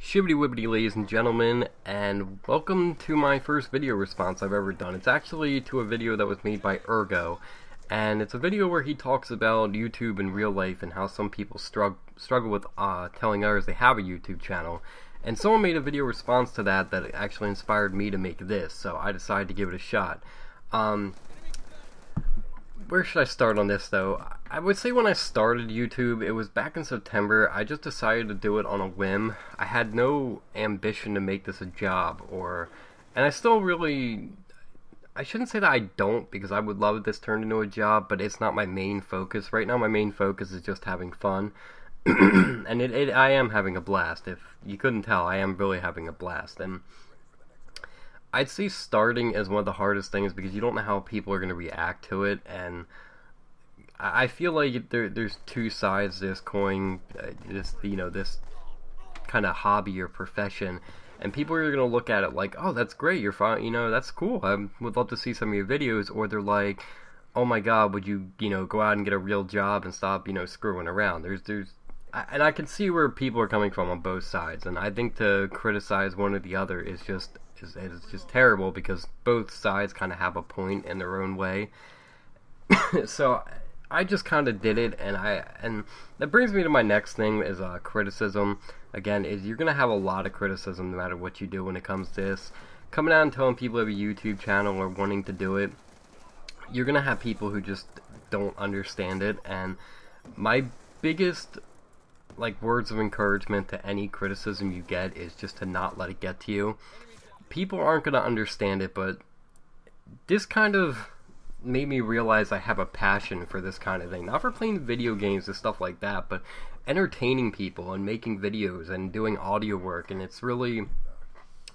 Shibbity wibbity, ladies and gentlemen, and welcome to my first video response I've ever done. It's actually to a video that was made by Urgo, and it's a video where he talks about YouTube in real life and how some people struggle with telling others they have a YouTube channel. And someone made a video response to that actually inspired me to make this, so I decided to give it a shot. Where should I start on this, though? I would say when I started YouTube, it was back in September. I just decided to do it on a whim. I had no ambition to make this a job, and I still really, I shouldn't say that I don't, because I would love this turned into a job, but it's not my main focus. Right now my main focus is just having fun, and I am having a blast. If you couldn't tell, I am really having a blast, and I'd say starting is one of the hardest things because you don't know how people are going to react to it, and I feel like there's two sides to this coin, this kind of hobby or profession, and people are going to look at it like, oh, that's great, you're fine, that's cool, I would love to see some of your videos, or they're like, oh my god, would you, go out and get a real job and stop, screwing around. And I can see where people are coming from on both sides, and I think to criticize one or the other is just terrible, because both sides kind of have a point in their own way. So I just kind of did it, and that brings me to my next thing is criticism. Again, is you're gonna have a lot of criticism no matter what you do when it comes to this. Coming out and telling people you have a YouTube channel or wanting to do it, you're gonna have people who just don't understand it. And my biggest words of encouragement to any criticism you get is just to not let it get to you. People aren't going to understand it, but this kind of made me realize I have a passion for this kind of thing. Not for playing video games and stuff like that, but entertaining people and making videos and doing audio work. And it's really,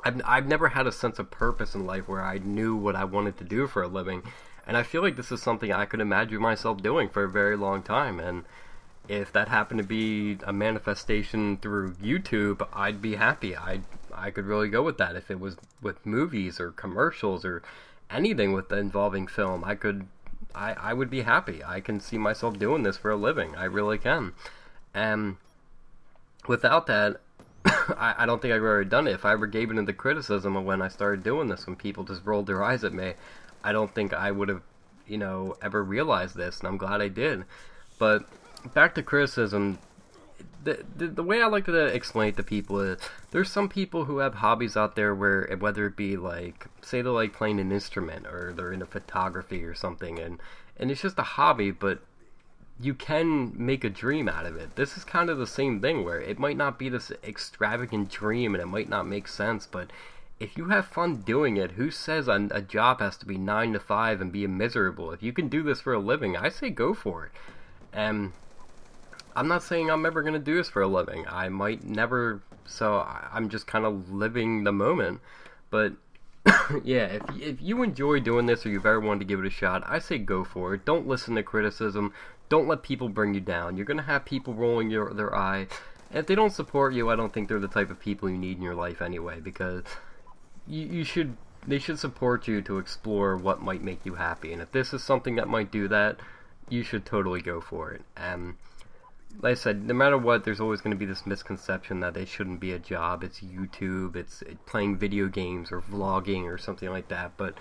I've never had a sense of purpose in life where I knew what I wanted to do for a living. And I feel like this is something I could imagine myself doing for a very long time. And if that happened to be a manifestation through YouTube, I'd be happy. I could really go with that. If it was with movies or commercials or anything with involving film, I would be happy. I can see myself doing this for a living. I really can. And without that, I don't think I've ever done it. If I ever gave into the criticism of when I started doing this, when people just rolled their eyes at me, I don't think I would have, ever realized this, and I'm glad I did. But back to criticism, the way I like to explain it to people is there's some people who have hobbies out there where, whether it be say they like playing an instrument or they're into photography or something, and it's just a hobby, but you can make a dream out of it. This is kind of the same thing, where it might not be this extravagant dream and it might not make sense, but if you have fun doing it, who says a job has to be 9 to 5 and be miserable? If you can do this for a living, I say go for it. And I'm not saying I'm ever going to do this for a living. I might never, so I'm just kind of living the moment. But yeah, if you enjoy doing this or you've ever wanted to give it a shot, I say go for it. Don't listen to criticism. Don't let people bring you down. You're going to have people rolling their eye. And if they don't support you, I don't think they're the type of people you need in your life anyway, because they should support you to explore what might make you happy. And if this is something that might do that, you should totally go for it. And like I said, no matter what, there's always going to be this misconception that it shouldn't be a job. It's YouTube, it's playing video games or vlogging or something like that. But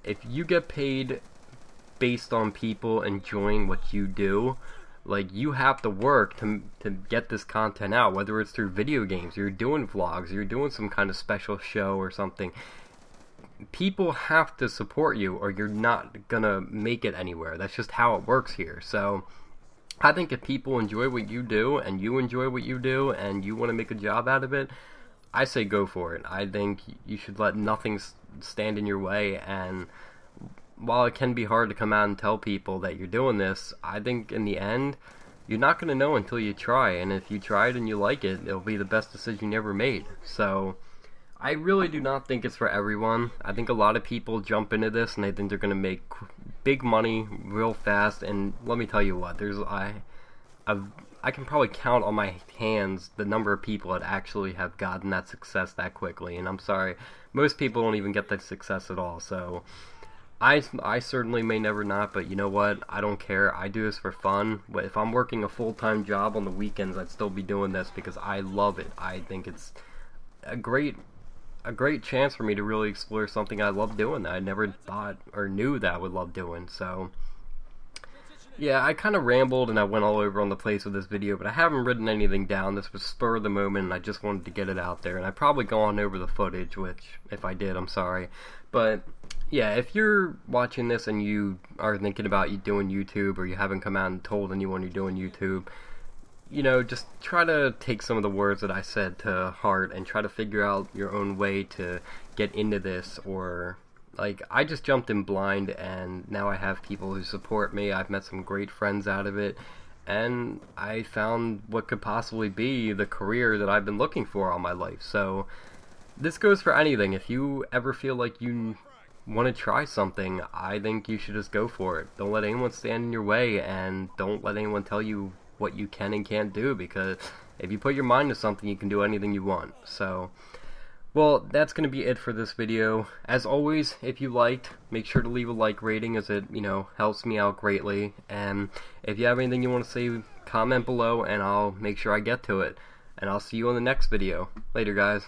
if you get paid based on people enjoying what you do, you have to work to get this content out, whether it's through video games, you're doing vlogs, you're doing some kind of special show or something. People have to support you or you're not gonna make it anywhere. That's just how it works here. So I think if people enjoy what you do and you enjoy what you do and you want to make a job out of it, I say go for it. I think you should let nothing stand in your way. And while it can be hard to come out and tell people that you're doing this, I think in the end you're not going to know until you try. And if you try it and you like it, it'll be the best decision you ever made. So I really do not think it's for everyone. I think a lot of people jump into this and they think they're going to make big money real fast, and let me tell you what, I can probably count on my hands the number of people that actually have gotten that success that quickly, and I'm sorry, most people don't even get that success at all. So I certainly may never not, but you know what, I don't care. I do this for fun. If I'm working a full-time job on the weekends, I'd still be doing this because I love it. I think it's a great chance for me to really explore something I love doing that I never thought or knew that I would love doing. So yeah, I kind of rambled and I went all over on the place with this video, but I haven't written anything down. This was spur of the moment and I just wanted to get it out there, and I probably gone over the footage, which if I did, I'm sorry. But yeah, if you're watching this and you are thinking about you doing YouTube, or you haven't come out and told anyone you're doing YouTube, you know, just try to take some of the words that I said to heart and try to figure out your own way to get into this. Or like, I just jumped in blind and now I have people who support me. I've met some great friends out of it, and I found what could possibly be the career that I've been looking for all my life. So this goes for anything. If you ever feel like you want to try something, I think you should just go for it. Don't let anyone stand in your way, and don't let anyone tell you what you can and can't do, because if you put your mind to something, you can do anything you want. So, well, that's going to be it for this video. As always, if you liked, make sure to leave a like rating, as it, you know, helps me out greatly. And if you have anything you want to say, comment below and I'll make sure I get to it. And I'll see you on the next video. Later, guys.